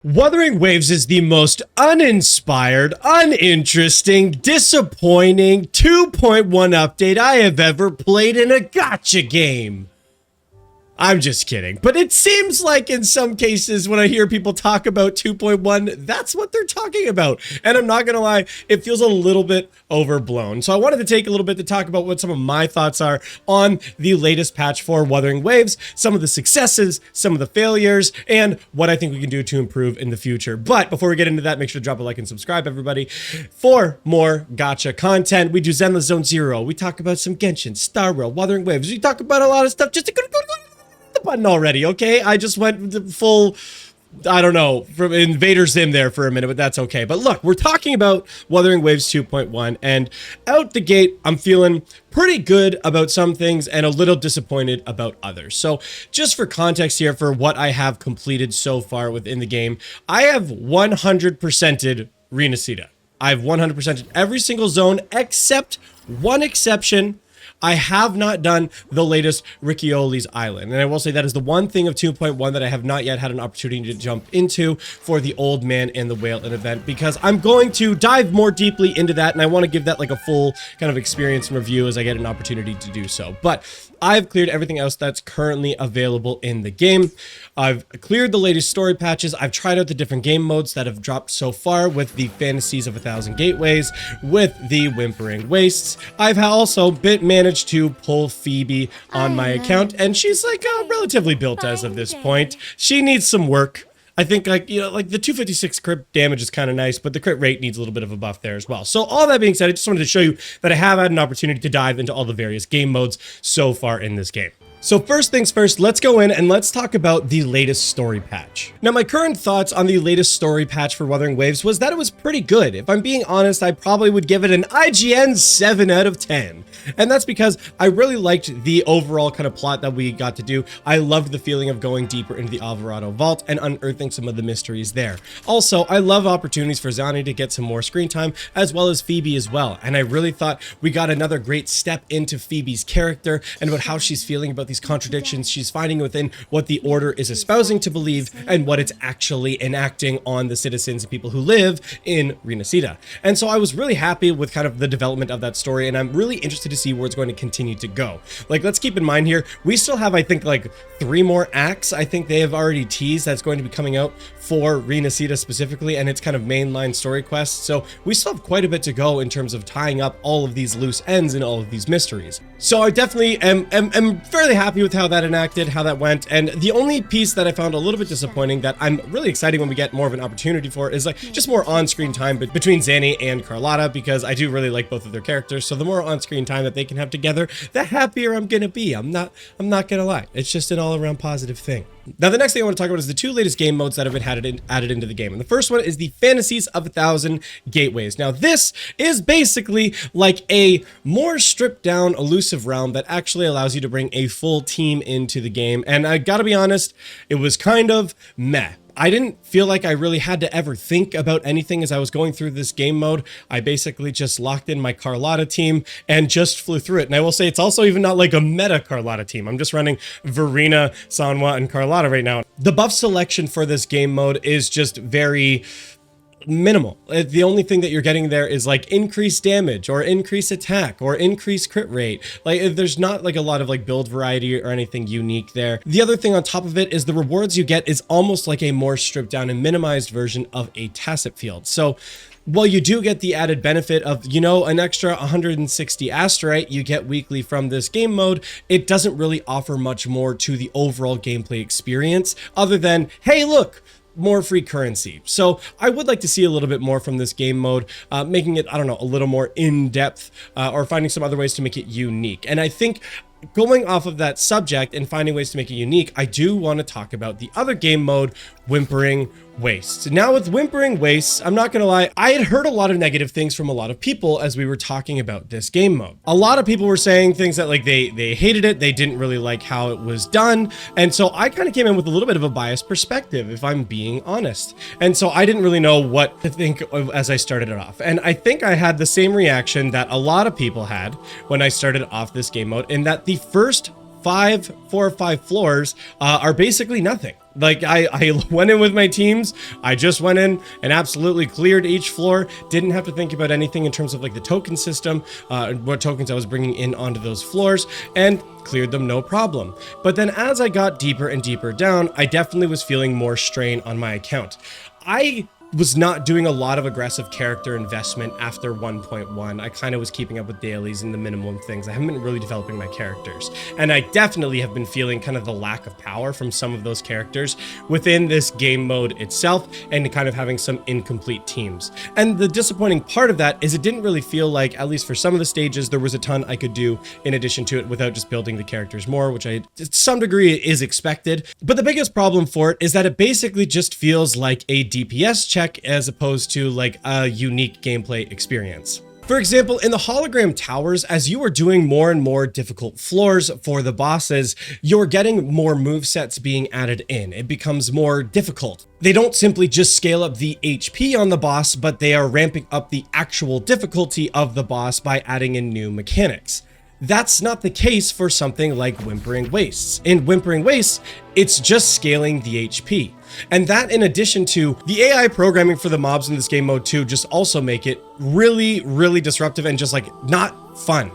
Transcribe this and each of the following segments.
Wuthering Waves is the most uninspired, uninteresting, disappointing 2.1 update I have ever played in a gacha game. I'm just kidding, but it seems like in some cases when I hear people talk about 2.1, that's what they're talking about. And I'm not gonna lie, it feels a little bit overblown. So I wanted to take a little bit to talk about what some of my thoughts are on the latest patch for Wuthering Waves, some of the successes, some of the failures, and what I think we can do to improve in the future. But before we get into that, make sure to drop a like and subscribe, everybody, for more gacha content. We do Zenless Zone Zero. We talk about some Genshin, Star Rail, Wuthering Waves. We talk about a lot of stuff just to go the button already, okay? I just went full, I don't know, from Invader Zim there for a minute, but that's okay. But look, we're talking about Wuthering Waves 2.1, and out the gate, I'm feeling pretty good about some things and a little disappointed about others. So just for context here for what I have completed so far within the game, I have 100%ed Renacida. I've 100%ed every single zone except one exception. I have not done the latest Riccioli's Island. And I will say that is the one thing of 2.1 that I have not yet had an opportunity to jump into for the Old Man and the Whale event, because I'm going to dive more deeply into that, and I want to give that like a full kind of experience and review as I get an opportunity to do so. But I've cleared everything else that's currently available in the game. I've cleared the latest story patches. I've tried out the different game modes that have dropped so far with the Fantasies of 1,000 Gateways, with the Whimpering Wastes. I've also managed to pull Phoebe on my account, and she's like relatively built as of this point. She needs some work. I think like the 256 crit damage is kind of nice, but the crit rate needs a little bit of a buff there as well. So all that being said, I just wanted to show you that I have had an opportunity to dive into all the various game modes so far in this game. So first things first, let's go in and let's talk about the latest story patch. Now, my current thoughts on the latest story patch for Wuthering Waves was that it was pretty good. If I'm being honest, I probably would give it an IGN 7 out of 10. And that's because I really liked the overall kind of plot that we got to do. I loved the feeling of going deeper into the Alvarado Vault and unearthing some of the mysteries there. Also, I love opportunities for Zani to get some more screen time, as well as Phoebe as well. And I really thought we got another great step into Phoebe's character and about how she's feeling about these contradictions she's finding within what the Order is espousing to believe and what it's actually enacting on the citizens and people who live in Renacida. And so I was really happy with kind of the development of that story, and I'm really interested to see where it's going to continue to go. Like, let's keep in mind here, we still have, I think, like 3 more acts. I think they have already teased that's going to be coming out for Renacida specifically, and it's kind of mainline story quests. So we still have quite a bit to go in terms of tying up all of these loose ends and all of these mysteries. So I definitely am fairly happy with how that enacted, how that went. And the only piece that I found a little bit disappointing that I'm really excited when we get more of an opportunity for is like just more on-screen time between Zanny and Carlotta, because I do really like both of their characters. So the more on-screen time that they can have together, the happier I'm gonna be. I'm not gonna lie. It's just an all-around positive thing. Now, the next thing I want to talk about is the 2 latest game modes that have been added into the game. And the first one is the Fantasies of 1,000 Gateways. Now, this is basically like a more stripped down, elusive realm that actually allows you to bring a full team into the game. And I gotta be honest, it was kind of meh. I didn't feel like I really had to ever think about anything as I was going through this game mode. I basically just locked in my Carlotta team and just flew through it. And I will say it's also even not like a meta Carlotta team. I'm just running Verena, Sanwa, and Carlotta right now. The buff selection for this game mode is just very minimal. The only thing that you're getting there is like increased damage or increased attack or increased crit rate. Like, there's not like a lot of like build variety or anything unique there. The other thing on top of it is the rewards you get is almost like a more stripped down and minimized version of a tacit field. So while you do get the added benefit of, an extra 160 asterite you get weekly from this game mode, it doesn't really offer much more to the overall gameplay experience other than, hey, look, more free currency. So I would like to see a little bit more from this game mode, making it, I don't know, a little more in-depth, or finding some other ways to make it unique. And I think going off of that subject and finding ways to make it unique, I do want to talk about the other game mode, Whimpering Wastes. Now with Whimpering Wastes, I'm not gonna lie, I had heard a lot of negative things from a lot of people as we were talking about this game mode. A lot of people were saying things that like they hated it, they didn't really like how it was done, and so I kind of came in with a little bit of a biased perspective, if I'm being honest. And so I didn't really know what to think of as I started it off. And I think I had the same reaction that a lot of people had when I started off this game mode, in that the first 4 or 5 floors are basically nothing. Like I went in with my teams. I just went in and absolutely cleared each floor. Didn't have to think about anything in terms of like the token system, what tokens I was bringing in onto those floors, and cleared them no problem. But then as I got deeper and deeper down, I definitely was feeling more strain on my account. I was not doing a lot of aggressive character investment after 1.1. I kind of was keeping up with dailies and the minimum things. I haven't been really developing my characters. And I definitely have been feeling kind of the lack of power from some of those characters within this game mode itself, and kind of having some incomplete teams. And the disappointing part of that is it didn't really feel like, at least for some of the stages, there was a ton I could do in addition to it without just building the characters more, which to some degree is expected. But the biggest problem for it is that it basically just feels like a DPS check as opposed to like a unique gameplay experience. For example, in the hologram towers, as you are doing more and more difficult floors for the bosses, you're getting more movesets being added in. It becomes more difficult. They don't simply just scale up the HP on the boss, but they are ramping up the actual difficulty of the boss by adding in new mechanics. That's not the case for something like Whimpering Wastes. In Whimpering Wastes, it's just scaling the HP. And that, in addition to the AI programming for the mobs in this game mode too, just also make it really, really disruptive and just like not fun.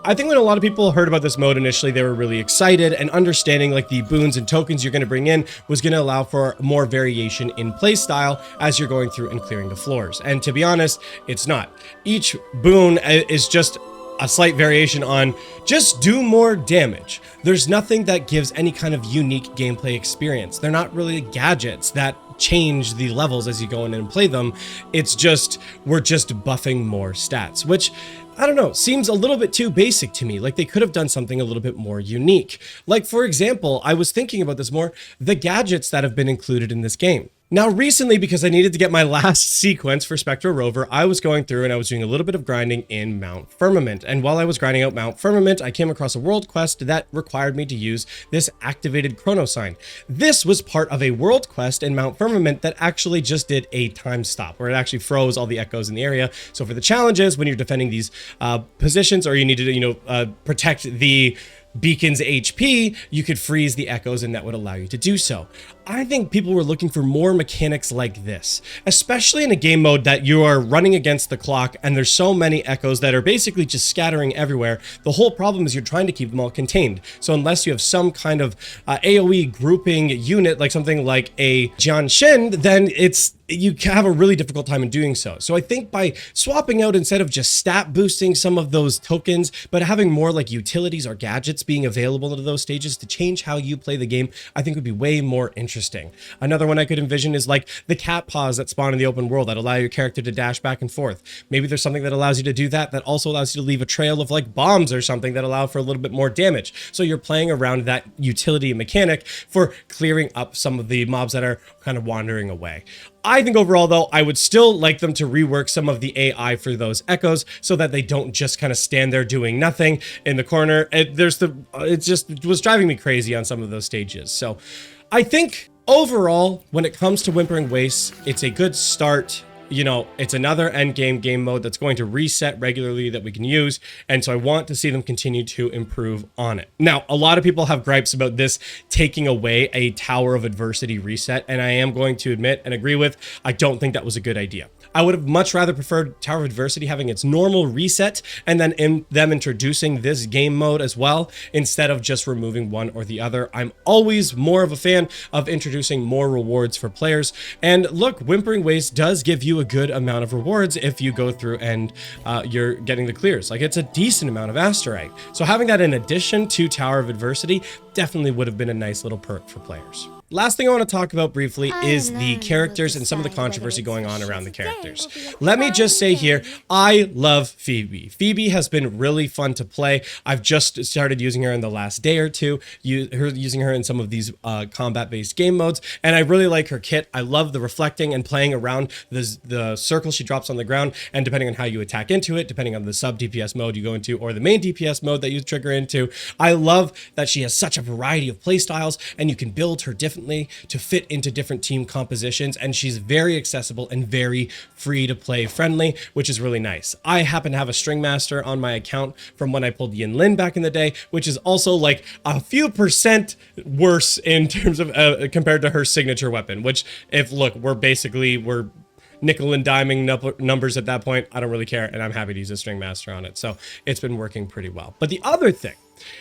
I think when a lot of people heard about this mode initially, they were really excited, and understanding like the boons and tokens you're going to bring in was going to allow for more variation in playstyle as you're going through and clearing the floors. And to be honest, it's not. Each boon is just a slight variation on just do more damage. There's nothing that gives any kind of unique gameplay experience. They're not really gadgets that change the levels as you go in and play them. It's just, we're just buffing more stats, which, I don't know, seems a little bit too basic to me. Like they could have done something a little bit more unique. Like, for example, I was thinking about this more, the gadgets that have been included in this game. Now, recently, because I needed to get my last sequence for Spectral Rover, I was going through and I was doing a little bit of grinding in Mount Firmament. And while I was grinding out Mount Firmament, I came across a world quest that required me to use this activated chrono sign. This was part of a world quest in Mount Firmament that actually just did a time stop, where it actually froze all the echoes in the area. So for the challenges, when you're defending these positions, or you needed to, protect the beacon's HP, you could freeze the echoes and that would allow you to do so. I think people were looking for more mechanics like this, especially in a game mode that you are running against the clock and there's so many echoes that are basically just scattering everywhere. The whole problem is you're trying to keep them all contained. So unless you have some kind of AoE grouping unit, like something like a Jianshin, then you have a really difficult time in doing so. So I think by swapping out, instead of just stat boosting some of those tokens, but having more like utilities or gadgets being available to those stages to change how you play the game, I think would be way more interesting. Another one I could envision is like the cat paws that spawn in the open world that allow your character to dash back and forth. Maybe there's something that allows you to do that also allows you to leave a trail of like bombs or something that allow for a little bit more damage. So you're playing around that utility mechanic for clearing up some of the mobs that are kind of wandering away. I think overall, though, I would still like them to rework some of the AI for those echoes so that they don't just kind of stand there doing nothing in the corner. It was driving me crazy on some of those stages. So I think overall, when it comes to Whimpering Wastes, it's a good start. You know, it's another endgame game mode that's going to reset regularly that we can use. And so I want to see them continue to improve on it. Now, a lot of people have gripes about this taking away a Tower of Adversity reset. And I am going to admit and agree with, I don't think that was a good idea. I would have much rather preferred Tower of Adversity having its normal reset and then them introducing this game mode as well, instead of just removing one or the other. I'm always more of a fan of introducing more rewards for players. And look, Whimpering Wastes does give you a good amount of rewards if you go through and you're getting the clears. Like, it's a decent amount of Asterite. So having that in addition to Tower of Adversity definitely would have been a nice little perk for players. Last thing I want to talk about briefly is the characters and some of the controversy going on around the characters. Let me just say here, I love Phoebe. Phoebe has been really fun to play. I've just started using her in the last day or two, using her in some of these combat-based game modes, and I really like her kit. I love the reflecting and playing around the circle she drops on the ground, and depending on how you attack into it, depending on the sub-DPS mode you go into or the main DPS mode that you trigger into, I love that she has such a variety of playstyles, and you can build her difficulty differently to fit into different team compositions, and she's very accessible and very free to play friendly, which is really nice. I happen to have a String Master on my account from when I pulled Yin Lin back in the day, which is also like a few percent worse in terms of compared to her signature weapon, which look, we're nickel and diming numbers at that point. I don't really care, and I'm happy to use a String Master on it. So it's been working pretty well. But the other thing,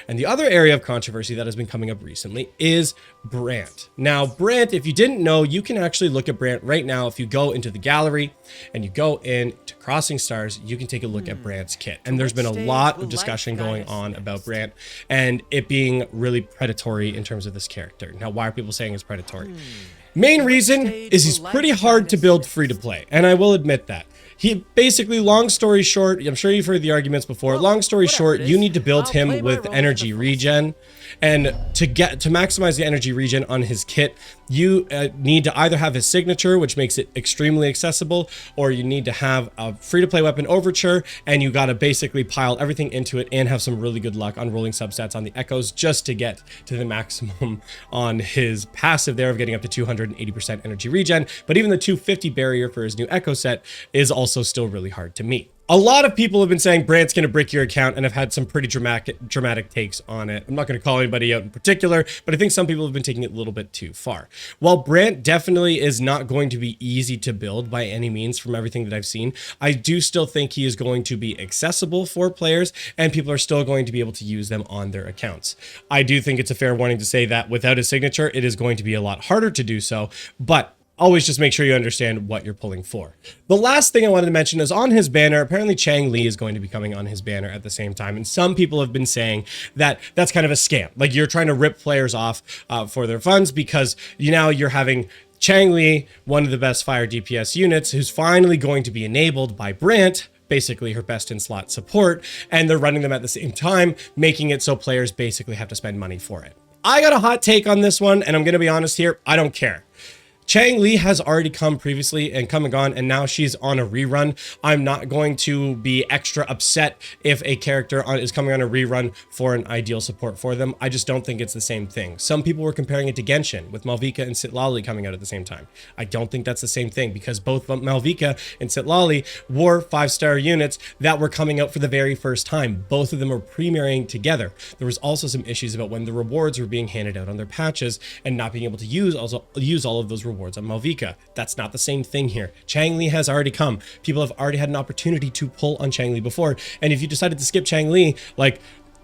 and the other area of controversy that has been coming up recently is Brant. Now, Brant, if you didn't know, you can actually look at Brant right now. If you go into the gallery and you go into Crossing Stars, you can take a look at Brant's kit. And there's been a lot of discussion going on about Brant and it being really predatory in terms of this character. Now, why are people saying it's predatory? Main reason is he's pretty hard to build free to play, and I will admit that. He basically, long story short, I'm sure you've heard the arguments before. Long story short, you need to build him with energy regen, and to maximize the energy regen on his kit, you need to either have his signature, which makes it extremely accessible, or you need to have a free-to-play weapon Overture, and you got to basically pile everything into it and have some really good luck on rolling substats on the echoes just to get to the maximum on his passive there of getting up to 280% energy regen. But even the 250 barrier for his new echo set is also still really hard to meet. A lot of people have been saying Brant's going to brick your account, and have had some pretty dramatic takes on it. I'm not going to call anybody out in particular, but I think some people have been taking it a little bit too far. While Brant definitely is not going to be easy to build by any means from everything that I've seen, I do still think he is going to be accessible for players, and people are still going to be able to use them on their accounts. I do think it's a fair warning to say that without his signature, it is going to be a lot harder to do so, but always just make sure you understand what you're pulling for. The last thing I wanted to mention is on his banner, apparently Chang Li is going to be coming on his banner at the same time. And some people have been saying that that's kind of a scam. Like you're trying to rip players off for their funds because you're having Chang Li, one of the best fire DPS units, who's finally going to be enabled by Brant, basically her best in slot support, and they're running them at the same time, making it so players basically have to spend money for it. I got a hot take on this one, and I'm going to be honest here, I don't care. Chang Li has already come previously and come and gone, and now she's on a rerun. I'm not going to be extra upset if a character is coming on a rerun for an ideal support for them. I just don't think it's the same thing. Some people were comparing it to Genshin with Malvika and Citlali coming out at the same time. I don't think that's the same thing because both Malvika and Citlali were 5-star units that were coming out for the very first time. Both of them were premiering together. There was also some issues about when the rewards were being handed out on their patches and not being able to use all of those rewards on Malvika. That's not the same thing here. Chang Li has already come. People have already had an opportunity to pull on Chang Li before. And if you decided to skip Chang Li, like,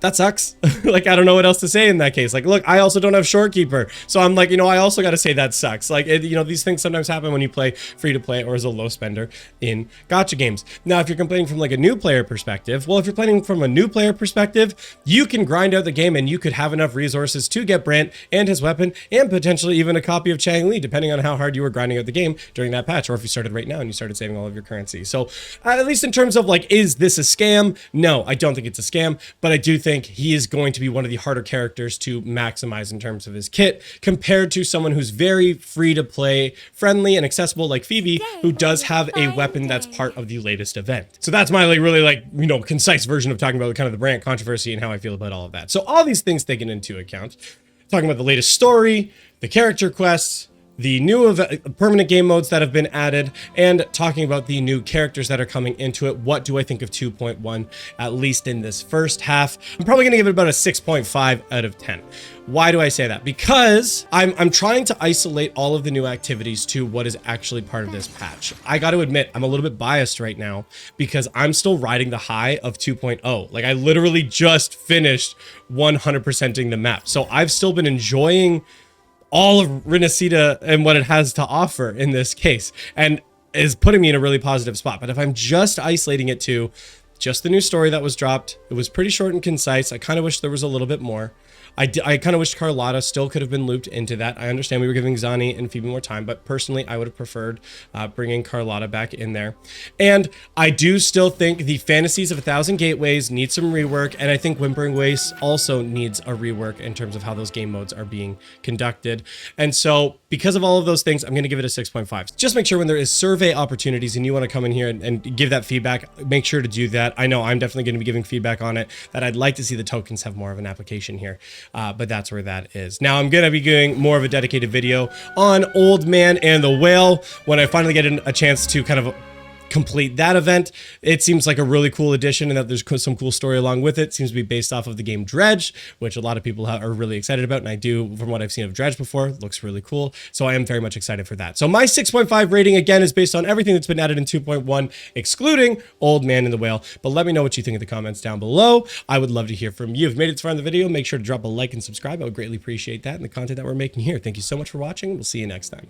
that sucks. Like, I don't know what else to say in that case. Like, look, I also don't have Shorekeeper. So I'm like, I also got to say that sucks. Like, these things sometimes happen when you play free to play or as a low spender in gacha games. Now, if you're complaining from like a new player perspective, well, if you're playing from a new player perspective, you can grind out the game and you could have enough resources to get Brant and his weapon and potentially even a copy of Chang Li, depending on how hard you were grinding out the game during that patch, or if you started right now and you started saving all of your currency. So at least in terms of like, is this a scam? No, I don't think it's a scam, but I do think he is going to be one of the harder characters to maximize in terms of his kit compared to someone who's very free to play, friendly and accessible like Phoebe, who does have a weapon that's part of the latest event. So that's my really concise version of talking about kind of the Brant controversy and how I feel about all of that. So all these things taken into account, talking about the latest story, the character quests, the new permanent game modes that have been added, and talking about the new characters that are coming into it. What do I think of 2.1, at least in this first half? I'm probably going to give it about a 6.5 out of 10. Why do I say that? Because I'm trying to isolate all of the new activities to what is actually part of this patch. I got to admit, I'm a little bit biased right now because I'm still riding the high of 2.0. Like, I literally just finished 100%ing the map. So I've still been enjoying all of Renacida and what it has to offer in this case, and is putting me in a really positive spot. But if I'm just isolating it to just the new story that was dropped, it was pretty short and concise. I kind of wish there was a little bit more. I kind of wish Carlotta still could have been looped into that. I understand we were giving Zani and Phoebe more time, but personally, I would have preferred bringing Carlotta back in there. And I do still think the Fantasies of 1,000 Gateways need some rework, and I think Whimpering Wastes also needs a rework in terms of how those game modes are being conducted. And so, because of all of those things, I'm going to give it a 6.5. Just make sure when there is survey opportunities and you want to come in here and give that feedback, make sure to do that. I know I'm definitely going to be giving feedback on it, that I'd like to see the tokens have more of an application here. but that's where that is. Now I'm going to be doing more of a dedicated video on Old Man and the Whale when I finally get a chance to kind of complete that event. It seems like a really cool addition and that there's some cool story along with it. Seems to be based off of the game Dredge, which a lot of people are really excited about, and I do, from what I've seen of Dredge before, looks really cool. So I am very much excited for that. So my 6.5 rating again is based on everything that's been added in 2.1, excluding Old Man and the Whale. But let me know what you think in the comments down below. I would love to hear from you. If you made it this far in the video, make sure to drop a like and subscribe. I would greatly appreciate that and the content that we're making here. Thank you so much for watching. We'll see you next time.